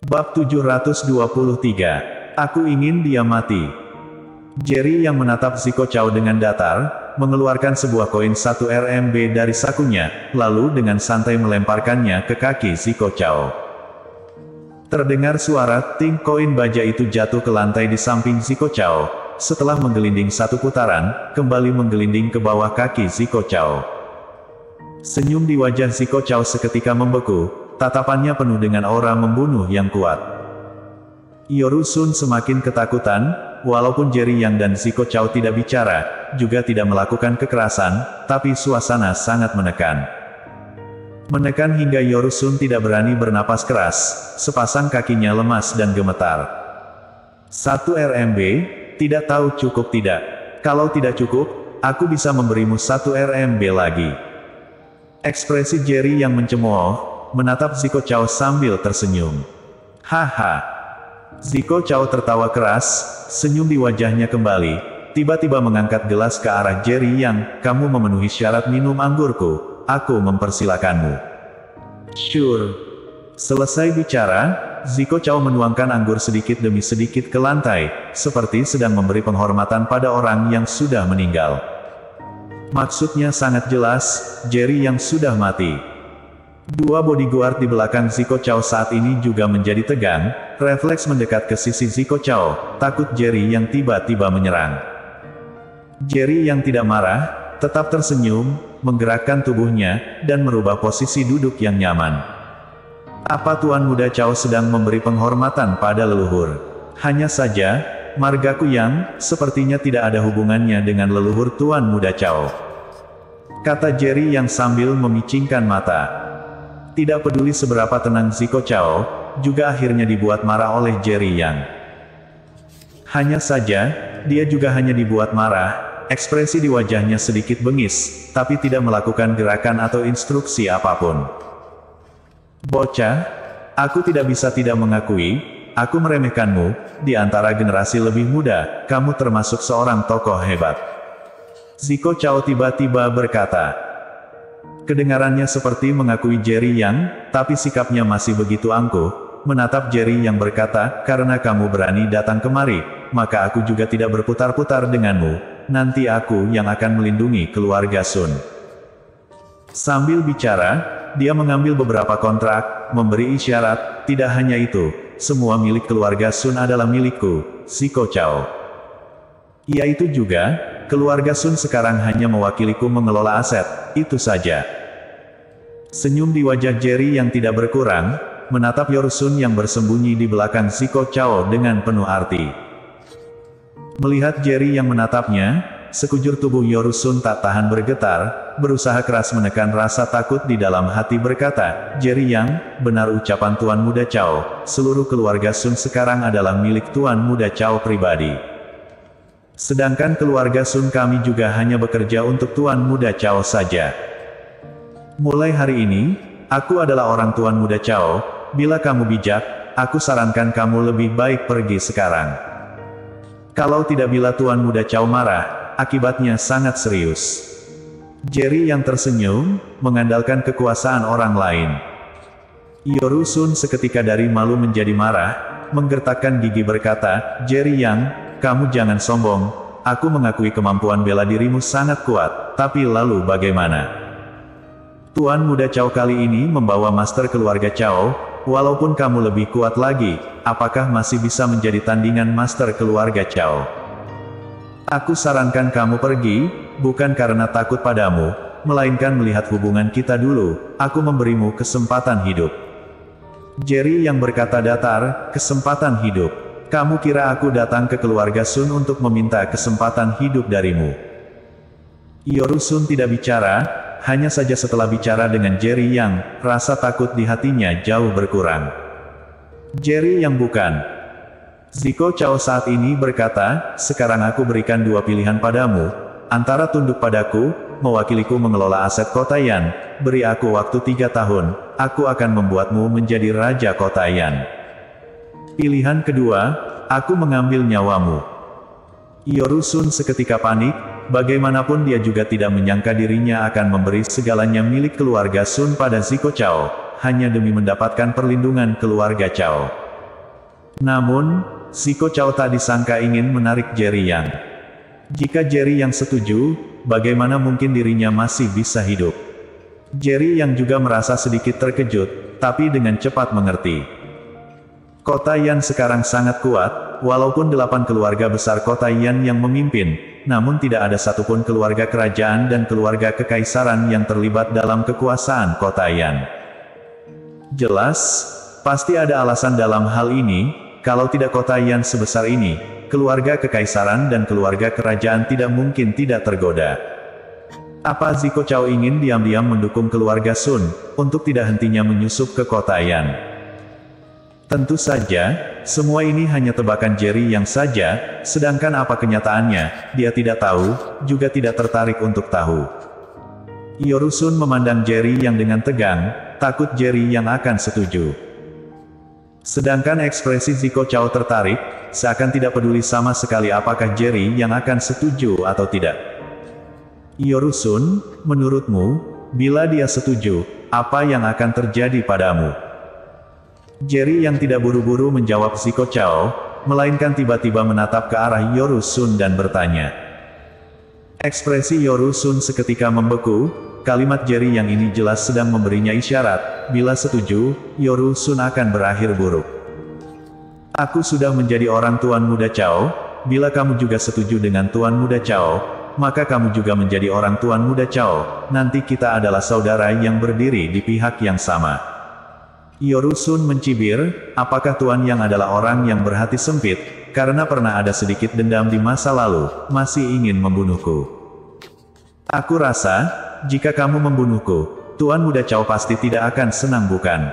Bab 723. Aku ingin dia mati. Jerry yang menatap Zico Chow dengan datar, mengeluarkan sebuah koin 1 RMB dari sakunya, lalu dengan santai melemparkannya ke kaki Zico Chow. Terdengar suara ting, koin baja itu jatuh ke lantai di samping Zico Chow. Setelah menggelinding satu putaran, kembali menggelinding ke bawah kaki Zico Chow. Senyum di wajah Zico Chow seketika membeku, tatapannya penuh dengan aura membunuh yang kuat. Yoru Sun semakin ketakutan, walaupun Jerry Yang dan Zico Chow tidak bicara, juga tidak melakukan kekerasan, tapi suasana sangat menekan. Menekan hingga Yoru Sun tidak berani bernapas keras, sepasang kakinya lemas dan gemetar. 1 RMB, tidak tahu cukup tidak. Kalau tidak cukup, aku bisa memberimu 1 RMB lagi. Ekspresi Jerry yang mencemooh, menatap Zico Chow sambil tersenyum. Haha. Zico Chow tertawa keras, senyum di wajahnya kembali, tiba-tiba mengangkat gelas ke arah Jerry Yang, kamu memenuhi syarat minum anggurku, aku mempersilakanmu. Sure. Selesai bicara, Zico Chow menuangkan anggur sedikit demi sedikit ke lantai, seperti sedang memberi penghormatan pada orang yang sudah meninggal. Maksudnya sangat jelas, Jerry Yang sudah mati. Dua bodyguard di belakang Zico Chow saat ini juga menjadi tegang, refleks mendekat ke sisi Zico Chow, takut Jerry Yang tiba-tiba menyerang. Jerry Yang tidak marah, tetap tersenyum, menggerakkan tubuhnya, dan merubah posisi duduk yang nyaman. Apa Tuan Muda Chow sedang memberi penghormatan pada leluhur? Hanya saja, margaku yang, sepertinya tidak ada hubungannya dengan leluhur Tuan Muda Chow. Kata Jerry Yang sambil memicingkan mata. Tidak peduli seberapa tenang Zico Chow, juga akhirnya dibuat marah oleh Jerry Yang. Hanya saja, dia juga hanya dibuat marah, ekspresi di wajahnya sedikit bengis, tapi tidak melakukan gerakan atau instruksi apapun. Bocah, aku tidak bisa tidak mengakui, aku meremehkanmu, di antara generasi lebih muda, kamu termasuk seorang tokoh hebat. Zico Chow tiba-tiba berkata. Kedengarannya seperti mengakui Jerry Yang, tapi sikapnya masih begitu angkuh, menatap Jerry Yang berkata, karena kamu berani datang kemari, maka aku juga tidak berputar-putar denganmu, nanti aku yang akan melindungi keluarga Sun. Sambil bicara, dia mengambil beberapa kontrak, memberi isyarat, tidak hanya itu, semua milik keluarga Sun adalah milikku, Zico Chow. Yaitu juga, keluarga Sun sekarang hanya mewakiliku mengelola aset, itu saja. Senyum di wajah Jerry yang tidak berkurang, menatap Yoru Sun yang bersembunyi di belakang Zico Chow dengan penuh arti. Melihat Jerry yang menatapnya, sekujur tubuh Yoru Sun tak tahan bergetar, berusaha keras menekan rasa takut di dalam hati berkata, Jerry Yang, benar ucapan Tuan Muda Chow, seluruh keluarga Sun sekarang adalah milik Tuan Muda Chow pribadi. Sedangkan keluarga Sun kami juga hanya bekerja untuk Tuan Muda Chow saja. Mulai hari ini, aku adalah orang Tuan Muda Chow, bila kamu bijak, aku sarankan kamu lebih baik pergi sekarang. Kalau tidak bila Tuan Muda Chow marah, akibatnya sangat serius. Jerry yang tersenyum, mengandalkan kekuasaan orang lain. Yoru Sun seketika dari malu menjadi marah, menggertakkan gigi berkata, Jerry Yang, kamu jangan sombong, aku mengakui kemampuan bela dirimu sangat kuat, tapi lalu bagaimana? Tuan Muda Chow kali ini membawa master keluarga Chow, walaupun kamu lebih kuat lagi, apakah masih bisa menjadi tandingan master keluarga Chow? Aku sarankan kamu pergi, bukan karena takut padamu, melainkan melihat hubungan kita dulu, aku memberimu kesempatan hidup. Jerry yang berkata datar, kesempatan hidup. Kamu kira aku datang ke keluarga Sun untuk meminta kesempatan hidup darimu? Yoru Sun tidak bicara, hanya saja setelah bicara dengan Jerry Yang, rasa takut di hatinya jauh berkurang. Jerry Yang bukan. Zico Chow saat ini berkata, sekarang aku berikan dua pilihan padamu, antara tunduk padaku, mewakiliku mengelola aset kota Yan, beri aku waktu 3 tahun, aku akan membuatmu menjadi raja kota Yan. Pilihan kedua, aku mengambil nyawamu. Yoru Sun seketika panik, bagaimanapun dia juga tidak menyangka dirinya akan memberi segalanya milik keluarga Sun pada Zico Chow, hanya demi mendapatkan perlindungan keluarga Chow. Namun, Zico Chao tak disangka ingin menarik Jerry Yang. Jika Jerry Yang setuju, bagaimana mungkin dirinya masih bisa hidup? Jerry Yang juga merasa sedikit terkejut, tapi dengan cepat mengerti. Kota Yan sekarang sangat kuat, walaupun 8 keluarga besar kota Yan yang memimpin, namun tidak ada satupun keluarga kerajaan dan keluarga kekaisaran yang terlibat dalam kekuasaan kota Yan. Jelas, pasti ada alasan dalam hal ini, kalau tidak kota Yan sebesar ini, keluarga kekaisaran dan keluarga kerajaan tidak mungkin tidak tergoda. Apa Zico Chao ingin diam-diam mendukung keluarga Sun, untuk tidak hentinya menyusup ke kota Yan? Tentu saja, semua ini hanya tebakan Jerry Yang saja, sedangkan apa kenyataannya, dia tidak tahu, juga tidak tertarik untuk tahu. Yorusun memandang Jerry Yang dengan tegang, takut Jerry Yang akan setuju. Sedangkan ekspresi Zico Chao tertarik, seakan tidak peduli sama sekali apakah Jerry Yang akan setuju atau tidak. Yorusun, menurutmu, bila dia setuju, apa yang akan terjadi padamu? Jerry Yang tidak buru-buru menjawab Zico Chao, melainkan tiba-tiba menatap ke arah Yorusun dan bertanya. Ekspresi Yorusun seketika membeku, kalimat Jerry Yang ini jelas sedang memberinya isyarat, bila setuju, Yorusun akan berakhir buruk. Aku sudah menjadi orang Tuan Muda Chao, bila kamu juga setuju dengan Tuan Muda Chao, maka kamu juga menjadi orang Tuan Muda Chao, nanti kita adalah saudara yang berdiri di pihak yang sama. Yorusun mencibir, apakah Tuan Yang adalah orang yang berhati sempit, karena pernah ada sedikit dendam di masa lalu, masih ingin membunuhku? Aku rasa, jika kamu membunuhku, Tuan Muda Chao pasti tidak akan senang bukan?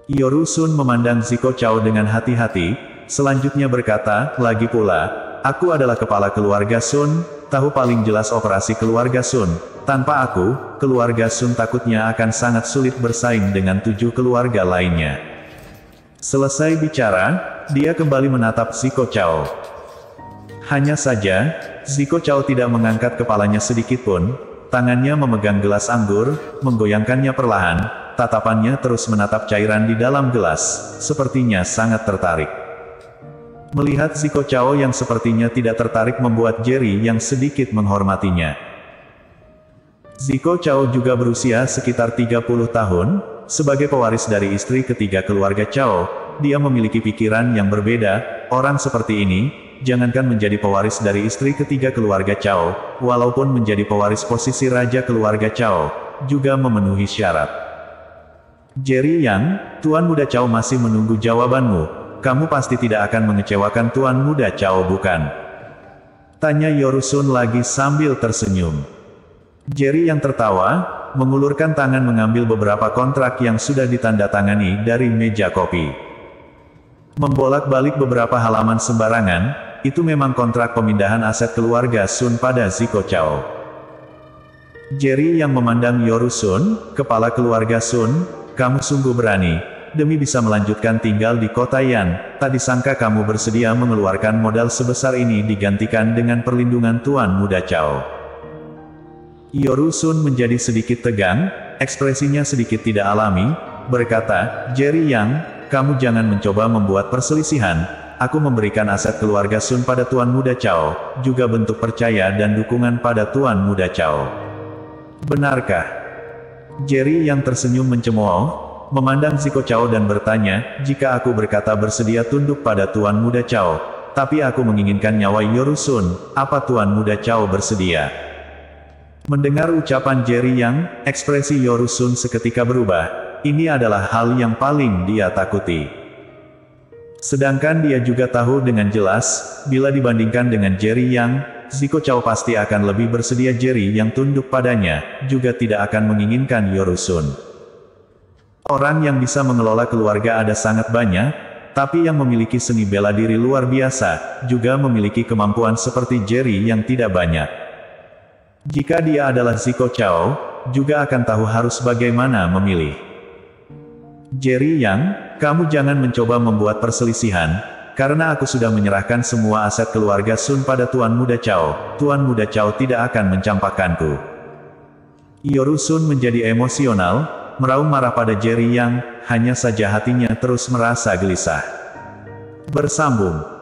Yorusun memandang Zico Chao dengan hati-hati, selanjutnya berkata, lagi pula, aku adalah kepala keluarga Sun, tahu paling jelas operasi keluarga Sun. Tanpa aku, keluarga Sun takutnya akan sangat sulit bersaing dengan 7 keluarga lainnya. Selesai bicara, dia kembali menatap Zico Chao. Hanya saja, Zico Chao tidak mengangkat kepalanya sedikit pun, tangannya memegang gelas anggur, menggoyangkannya perlahan, tatapannya terus menatap cairan di dalam gelas, sepertinya sangat tertarik. Melihat Zico Chao yang sepertinya tidak tertarik membuat Jerry Yang sedikit menghormatinya. Zico Chao juga berusia sekitar 30 tahun, sebagai pewaris dari istri ketiga keluarga Chao, dia memiliki pikiran yang berbeda, orang seperti ini, jangankan menjadi pewaris dari istri ketiga keluarga Chao, walaupun menjadi pewaris posisi raja keluarga Chao, juga memenuhi syarat. Jerry Yang, Tuan Muda Chao masih menunggu jawabanmu, kamu pasti tidak akan mengecewakan Tuan Muda Chao bukan? Tanya Yorusun lagi sambil tersenyum. Jerry Yang tertawa, mengulurkan tangan mengambil beberapa kontrak yang sudah ditandatangani dari meja kopi. Membolak-balik beberapa halaman sembarangan, itu memang kontrak pemindahan aset keluarga Sun pada Zico Chao. Jerry Yang memandang Yorusun, kepala keluarga Sun, kamu sungguh berani, demi bisa melanjutkan tinggal di kota Yan, tak disangka kamu bersedia mengeluarkan modal sebesar ini digantikan dengan perlindungan Tuan Muda Chao. Yorusun menjadi sedikit tegang, ekspresinya sedikit tidak alami, berkata, Jerry Yang, kamu jangan mencoba membuat perselisihan, aku memberikan aset keluarga Sun pada Tuan Muda Chao, juga bentuk percaya dan dukungan pada Tuan Muda Chao. Benarkah? Jerry Yang tersenyum mencemooh, memandang Zico Chao dan bertanya, jika aku berkata bersedia tunduk pada Tuan Muda Chao, tapi aku menginginkan nyawa Yorusun, apa Tuan Muda Chao bersedia? Mendengar ucapan Jerry Yang, ekspresi Yorusun seketika berubah. Ini adalah hal yang paling dia takuti. Sedangkan dia juga tahu dengan jelas, bila dibandingkan dengan Jerry Yang, Zico Chao pasti akan lebih bersedia Jerry Yang tunduk padanya, juga tidak akan menginginkan Yorusun. Orang yang bisa mengelola keluarga ada sangat banyak, tapi yang memiliki seni bela diri luar biasa, juga memiliki kemampuan seperti Jerry Yang tidak banyak. Jika dia adalah Zico Chao, juga akan tahu harus bagaimana memilih. Jerry Yang, kamu jangan mencoba membuat perselisihan, karena aku sudah menyerahkan semua aset keluarga Sun pada Tuan Muda Chao, Tuan Muda Chao tidak akan mencampakkanku. Yorusun menjadi emosional, meraung marah pada Jerry Yang, hanya saja hatinya terus merasa gelisah. Bersambung.